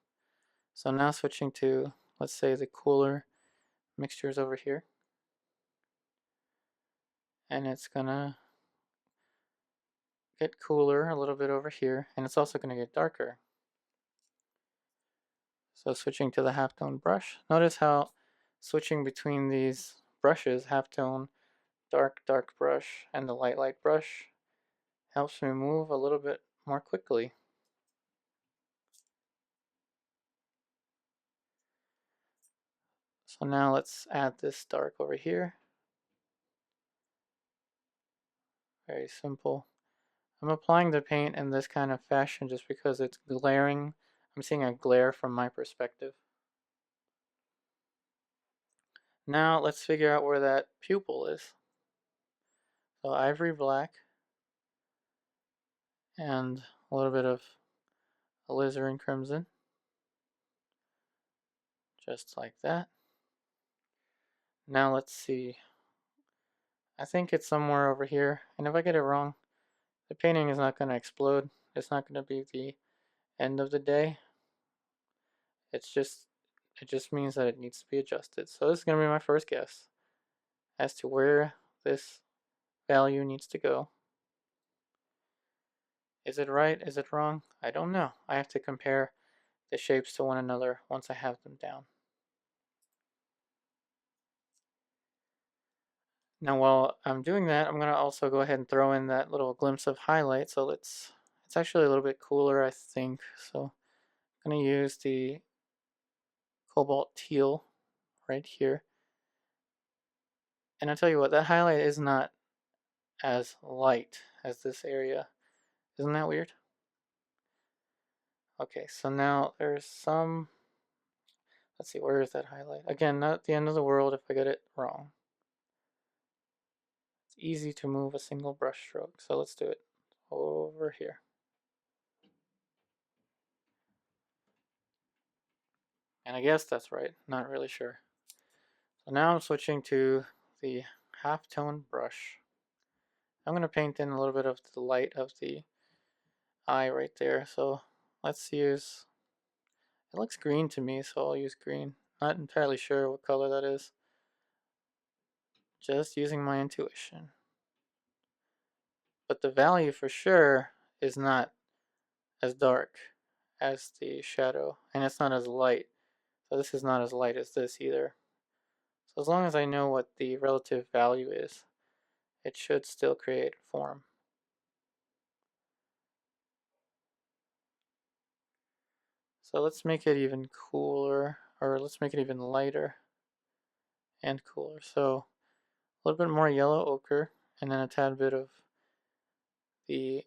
So now switching to, let's say, the cooler mixtures over here. And it's gonna get cooler a little bit over here, and it's also gonna get darker. So switching to the halftone brush, notice how switching between these brushes, halftone, dark brush, and the light brush, helps me move a little bit more quickly. So now let's add this dark over here. Very simple. I'm applying the paint in this kind of fashion just because it's glaring. I'm seeing a glare from my perspective. Now let's figure out where that pupil is. So ivory black and a little bit of alizarin crimson, just like that. Now let's see. I think it's somewhere over here, and if I get it wrong, the painting is not going to explode. It's not going to be the end of the day. It's just, it just means that it needs to be adjusted. So this is going to be my first guess as to where this value needs to go. Is it right? Is it wrong? I don't know. I have to compare the shapes to one another once I have them down. Now while I'm doing that, I'm going to also go ahead and throw in that little glimpse of highlight. So it's actually a little bit cooler, I think. So I'm going to use the Cobalt Teal right here. And I'll tell you what, that highlight is not as light as this area. Isn't that weird? Okay, so now there's some, let's see, where is that highlight? Again, not the end of the world if I get it wrong. It's easy to move a single brush stroke, so let's do it over here. And I guess that's right, not really sure. So now I'm switching to the half-tone brush. I'm going to paint in a little bit of the light of the eye right there. So let's use, it looks green to me, so I'll use green. Not entirely sure what color that is. Just using my intuition. But the value for sure is not as dark as the shadow, and it's not as light. So this is not as light as this either. So as long as I know what the relative value is, it should still create form. So let's make it even cooler, or let's make it even lighter and cooler. So a little bit more yellow ochre, and then a tad bit of the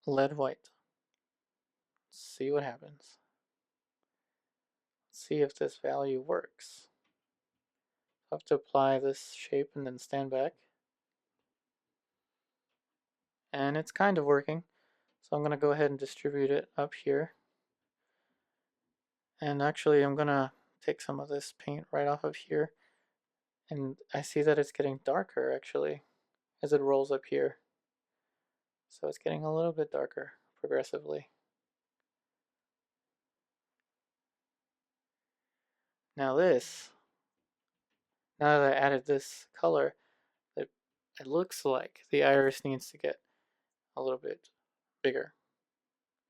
lead white. Let's see what happens. Let's see if this value works. I have to apply this shape and then stand back. And it's kind of working. So I'm going to go ahead and distribute it up here. And actually I'm going to take some of this paint right off of here. And I see that it's getting darker actually as it rolls up here. So it's getting a little bit darker progressively. Now this, now that I added this color, it looks like the iris needs to get a little bit bigger.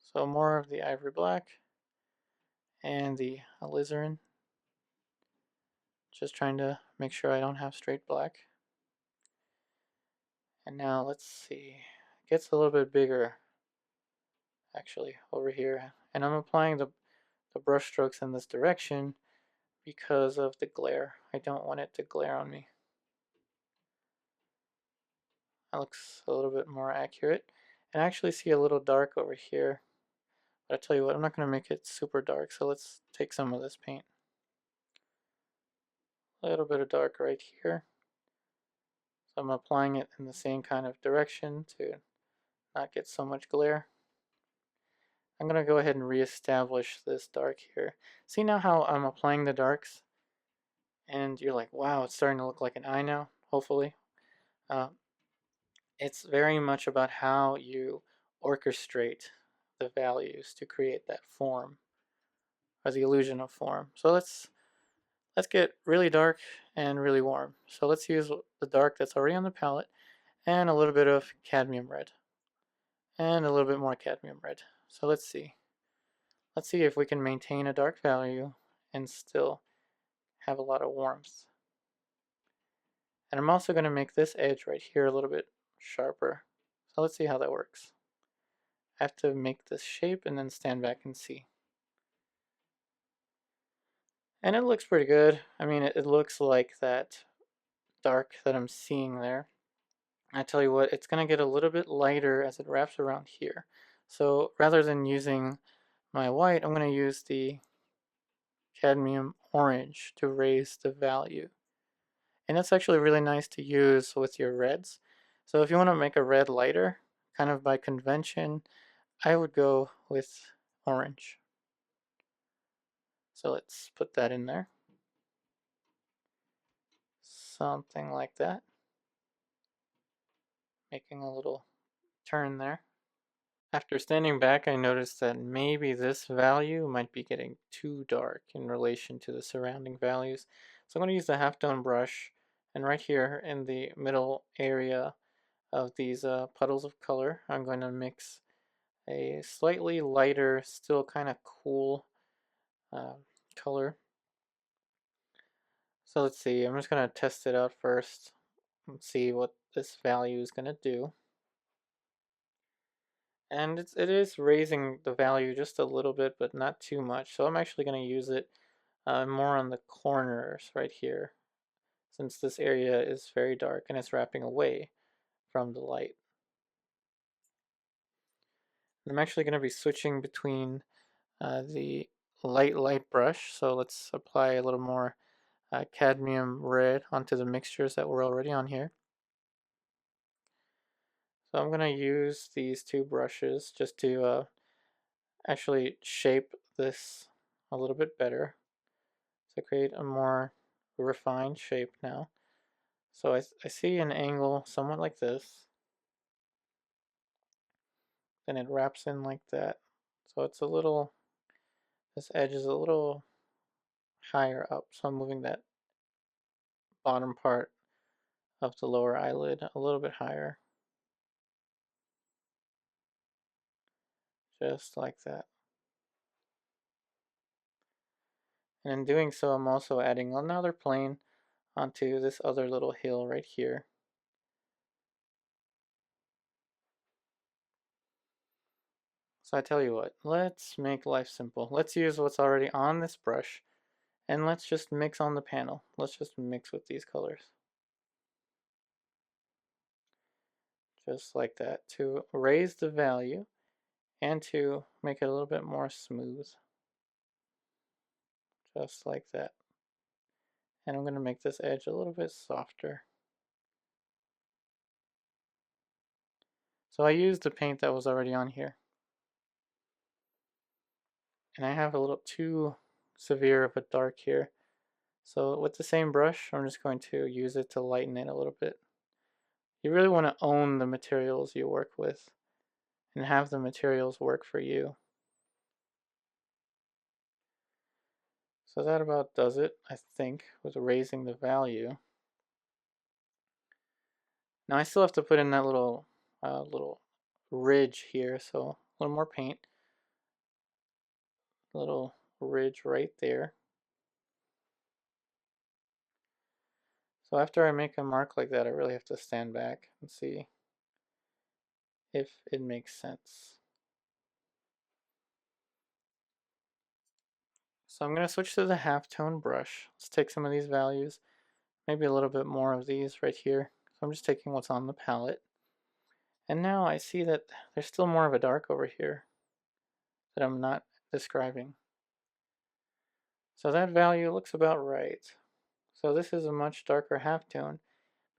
So more of the ivory black and the alizarin. Just trying to make sure I don't have straight black. And now let's see, it gets a little bit bigger actually over here. And I'm applying the brush strokes in this direction because of the glare. I don't want it to glare on me. That looks a little bit more accurate. And I actually see a little dark over here. But I tell you what, I'm not going to make it super dark, so let's take some of this paint. A little bit of dark right here. So I'm applying it in the same kind of direction to not get so much glare. I'm going to go ahead and reestablish this dark here. See now how I'm applying the darks? And you're like, wow, it's starting to look like an eye now, hopefully. It's very much about how you orchestrate the values to create that form, or the illusion of form. So let's get really dark and really warm. So let's use the dark that's already on the palette and a little bit of cadmium red and a little bit more cadmium red. So let's see. Let's see if we can maintain a dark value and still have a lot of warmth. And I'm also going to make this edge right here a little bit sharper. So let's see how that works. I have to make this shape and then stand back and see. And it looks pretty good. I mean, it looks like that dark that I'm seeing there. I tell you what, it's going to get a little bit lighter as it wraps around here. So rather than using my white, I'm going to use the cadmium orange to raise the value. And that's actually really nice to use with your reds So if you want to make a red lighter, kind of by convention, I would go with orange. So let's put that in there. Something like that. Making a little turn there. After standing back, I noticed that maybe this value might be getting too dark in relation to the surrounding values. So I'm going to use the halftone brush, and right here in the middle area of these puddles of color, I'm going to mix a slightly lighter, still kind of cool uh, color. So let's see, I'm just going to test it out first and see what this value is going to do. And it is raising the value just a little bit, but not too much. So I'm actually going to use it more on the corners right here, since this area is very dark and it's wrapping away from the light. And I'm actually going to be switching between the light brush. So let's apply a little more cadmium red onto the mixtures that were already on here. So I'm going to use these two brushes just to actually shape this a little bit better. So create a more refined shape now. So I see an angle somewhat like this. Then it wraps in like that. So it's a little, this edge is a little higher up. So I'm moving that bottom part of the lower eyelid a little bit higher. Just like that. And in doing so, I'm also adding another plane onto this other little hill right here. So I tell you what, let's make life simple. Let's use what's already on this brush and let's just mix on the panel. Let's just mix with these colors. Just like that to raise the value and to make it a little bit more smooth. Just like that. And I'm going to make this edge a little bit softer. So I used the paint that was already on here. And I have a little too severe of a dark here. So with the same brush, I'm just going to use it to lighten it a little bit. You really want to own the materials you work with and have the materials work for you. So that about does it, I think, with raising the value. Now I still have to put in that little ridge here, so a little more paint. A little ridge right there. So after I make a mark like that, I really have to stand back and see if it makes sense. So I'm going to switch to the halftone brush. Let's take some of these values, maybe a little bit more of these right here. So I'm just taking what's on the palette. And now I see that there's still more of a dark over here that I'm not describing. So that value looks about right. So this is a much darker halftone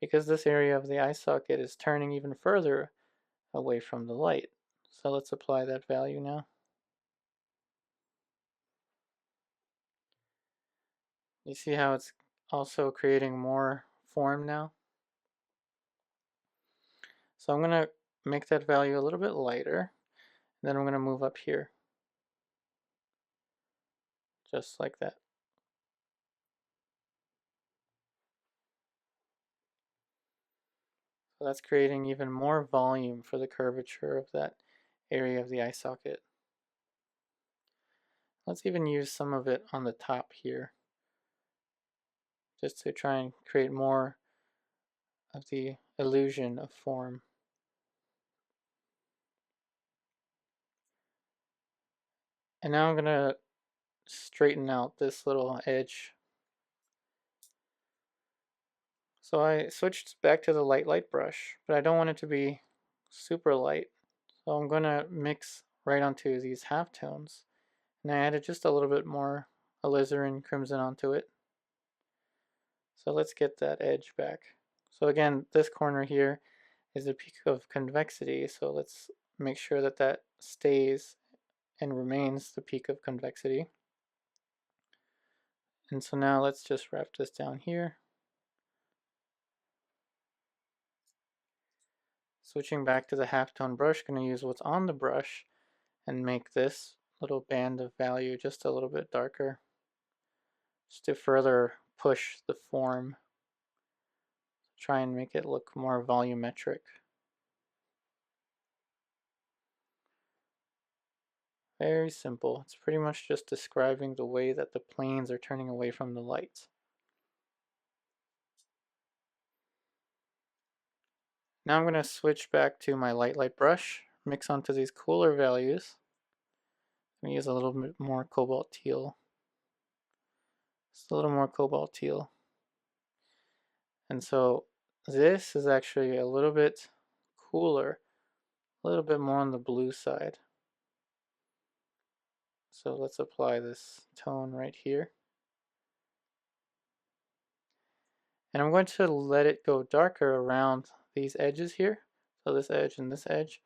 because this area of the eye socket is turning even further away from the light. So let's apply that value now. You see how it's also creating more form now? So I'm going to make that value a little bit lighter. Then I'm going to move up here. Just like that. So that's creating even more volume for the curvature of that area of the eye socket. Let's even use some of it on the top here, just to try and create more of the illusion of form. And now I'm going to straighten out this little edge. So I switched back to the light brush, but I don't want it to be super light. So I'm going to mix right onto these halftones. And I added just a little bit more alizarin crimson onto it. So let's get that edge back. So again, this corner here is the peak of convexity. So let's make sure that that stays and remains the peak of convexity. And so now let's just wrap this down here. Switching back to the halftone brush, going to use what's on the brush and make this little band of value just a little bit darker, just to further push the form, try and make it look more volumetric. Very simple. It's pretty much just describing the way that the planes are turning away from the light. Now I'm going to switch back to my light brush, mix onto these cooler values. I'm going to use a little bit more Cobalt Teal. Just a little more Cobalt Teal. And so this is actually a little bit cooler, a little bit more on the blue side. So let's apply this tone right here. And I'm going to let it go darker around these edges here. So this edge and this edge.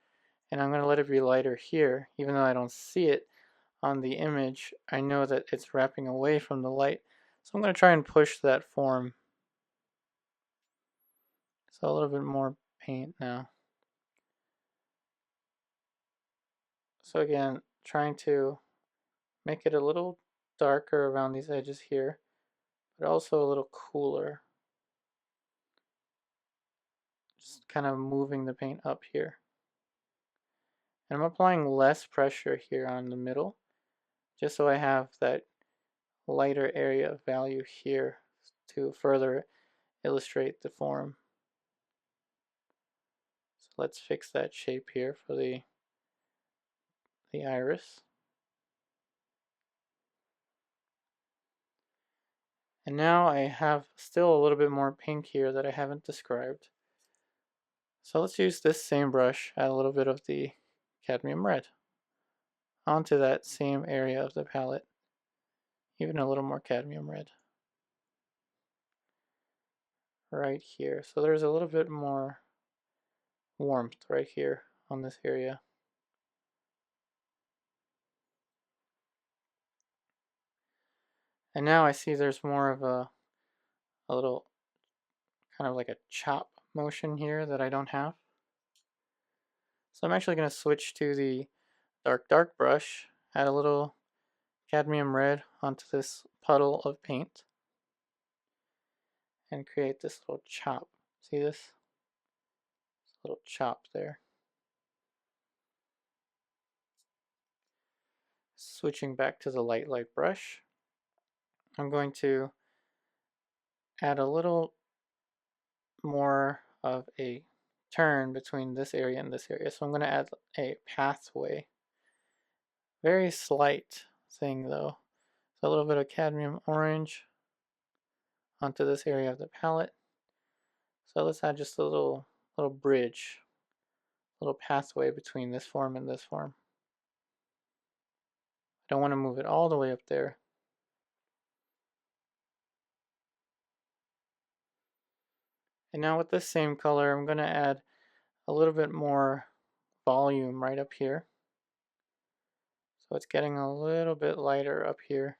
And I'm going to let it be lighter here. Even though I don't see it on the image, I know that it's wrapping away from the light. So I'm going to try and push that form. So a little bit more paint now. So again, trying to make it a little darker around these edges here, but also a little cooler. Just kind of moving the paint up here. And I'm applying less pressure here on the middle, just so I have that lighter area of value here to further illustrate the form. So let's fix that shape here for the iris. And now I have still a little bit more pink here that I haven't described. So let's use this same brush, add a little bit of the cadmium red onto that same area of the palette, even a little more cadmium red right here. So there's a little bit more warmth right here on this area. And now I see there's more of a little kind of like a chop motion here that I don't have. So I'm actually going to switch to the dark brush, add a little cadmium red onto this puddle of paint, and create this little chop. See this? Little chop there. Switching back to the light brush, I'm going to add a little more of a turn between this area and this area. So I'm going to add a pathway. Very slight thing though. So a little bit of cadmium orange onto this area of the palette. So let's add just a little bridge, little pathway between this form and this form. I don't want to move it all the way up there. And now with this same color, I'm going to add a little bit more volume right up here. So it's getting a little bit lighter up here.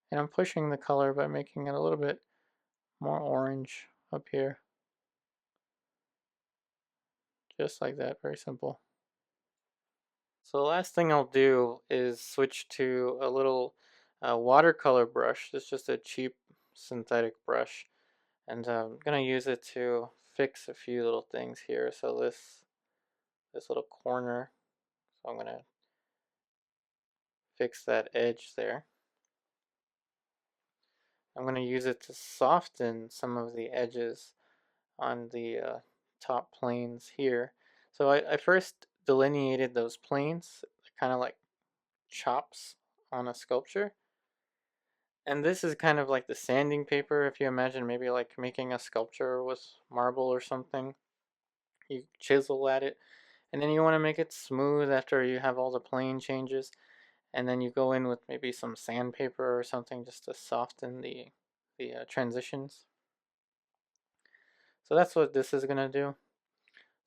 And I'm pushing the color by making it a little bit more orange up here. Just like that, very simple. So the last thing I'll do is switch to a little watercolor brush. It's just a cheap synthetic brush. And I'm going to use it to fix a few little things here. So this little corner, so I'm going to fix that edge there. I'm going to use it to soften some of the edges on the top planes here. So I first delineated those planes, kind of like chops on a sculpture. And this is kind of like the sanding paper, if you imagine maybe like making a sculpture with marble or something. You chisel at it, and then you want to make it smooth after you have all the plane changes. And then you go in with maybe some sandpaper or something just to soften the transitions. So that's what this is going to do.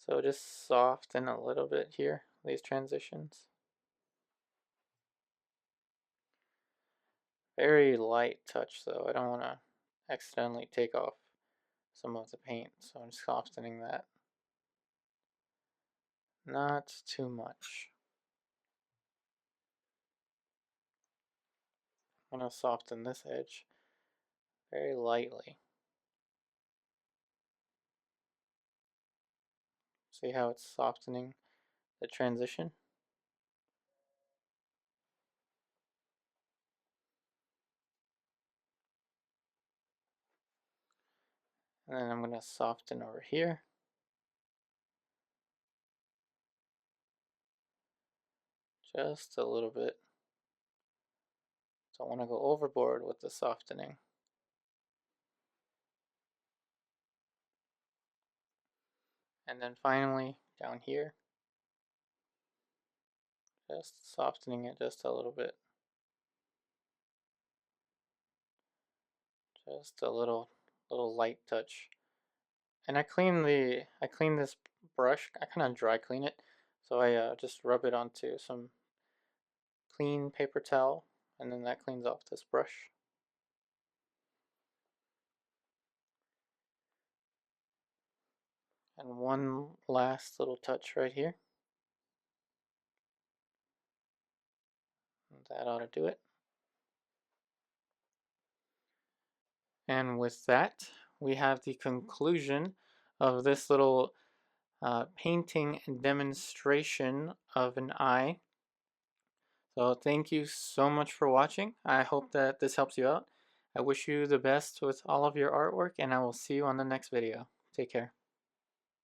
So just soften a little bit here, these transitions. Very light touch though, I don't want to accidentally take off some of the paint, so I'm softening that. Not too much. I'm going to soften this edge very lightly. See how it's softening the transition? And then I'm going to soften over here. Just a little bit. Don't want to go overboard with the softening. And then finally, down here, just softening it just a little bit. Just a little light touch. And I clean this brush. I kind of dry clean it, so I just rub it onto some clean paper towel, and then that cleans off this brush. And one last little touch right here. That ought to do it. And with that, we have the conclusion of this little painting demonstration of an eye. So thank you so much for watching. I hope that this helps you out. I wish you the best with all of your artwork, and I will see you on the next video. Take care.